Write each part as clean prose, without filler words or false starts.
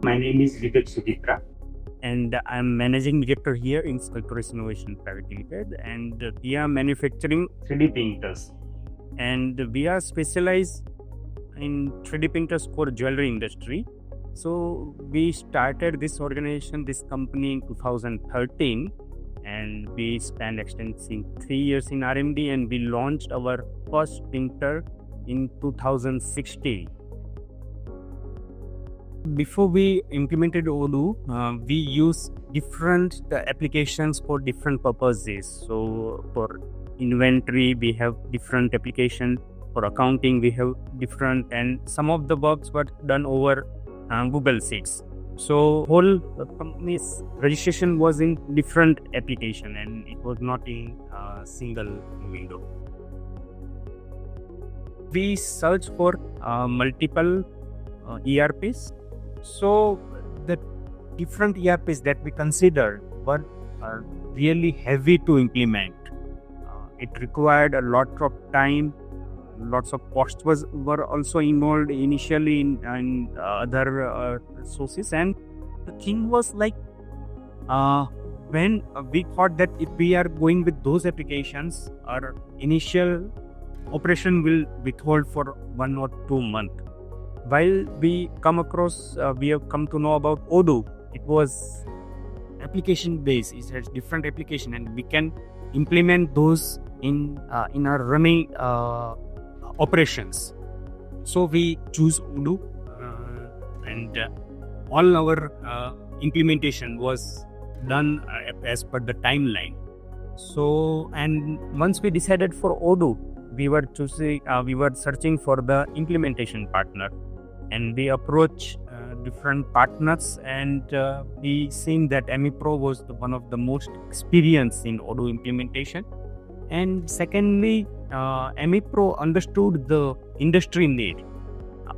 My name is Sudhitra. And I'm managing director here in Sculptoris Innovation Pvt, and we are manufacturing 3D printers. and we are specialized in 3D printers for jewelry industry. So we started this organization, this company in 2013, and we spent extensive 3 years in R&D, and we launched our first printer in 2016. Before we implemented Odoo, we use different applications for different purposes. So for inventory, we have different application. For accounting, we have different, and some of the works were done over Google Sheets. So whole company's registration was in different application, and it was not in a single window. We search for multiple ERPs. So the different ERPs that we considered were really heavy to implement. It required a lot of time, lots of costs were also involved initially in other sources. And the thing was like, when we thought that if we are going with those applications, our initial operation will withhold for 1 or 2 months. While we have come to know about Odoo, it was application based. It has different application, and we can implement those in our running operations. So we choose Odoo, and all our implementation was done as per the timeline. So, and once we decided for Odoo, we were searching for the implementation partner, and we approached different partners, and we seen that Emipro was one of the most experienced in Odoo implementation. And secondly, Emipro understood the industry need.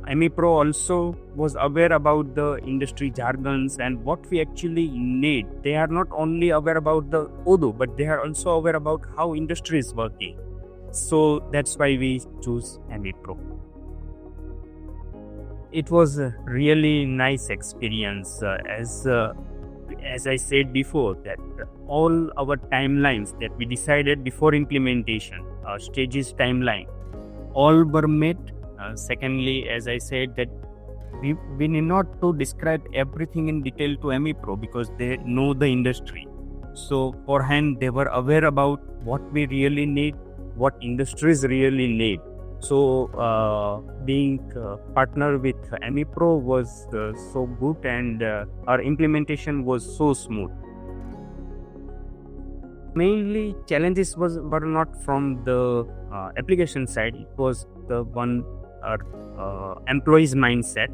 Emipro also was aware about the industry jargons and what we actually need. They are not only aware about the Odoo, but they are also aware about how industry is working. So that's why we choose Emipro. It was a really nice experience, as I said before, that all our timelines that we decided before implementation, stages timeline, all were met. Secondly, as I said, that we need not to describe everything in detail to Emipro because they know the industry. So forehand, they were aware about what we really need, what industries really need. So being partner with Emipro was so good, and our implementation was so smooth. Mainly challenges were not from the application side. It was the one employees' mindset.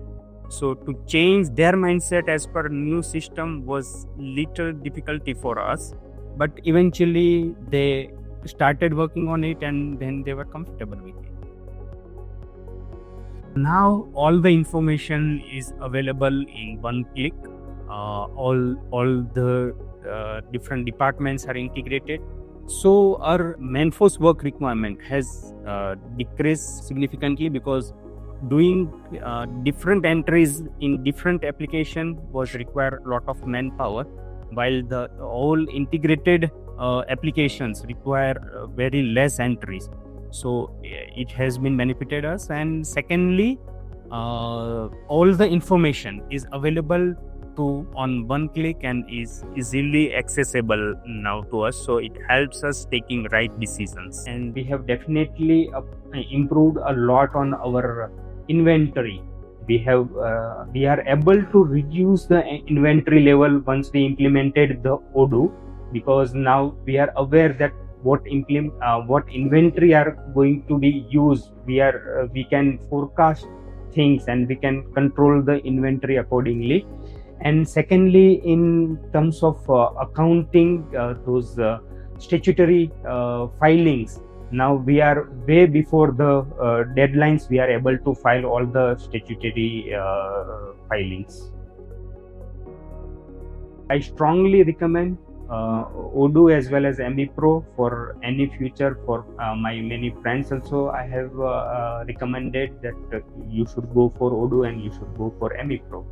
So to change their mindset as per new system was little difficulty for us, but eventually they started working on it, and then they were comfortable with it. Now all the information is available in one click. All the different departments are integrated. So our manforce work requirement has decreased significantly, because doing different entries in different application was require a lot of manpower, while the all integrated applications require very less entries. So it has been benefited us. And secondly, all the information is available on one click and is easily accessible now to us. So it helps us taking right decisions. And we have definitely improved a lot on our inventory. We are able to reduce the inventory level once we implemented the Odoo, because now we are aware that what inventory are going to be used. We can forecast things, and we can control the inventory accordingly. And secondly, in terms of accounting, those statutory filings, now we are way before the deadlines. We are able to file all the statutory filings. I strongly recommend Odoo as well as Emipro for any future. For my many friends also, I have recommended that you should go for Odoo and you should go for Emipro.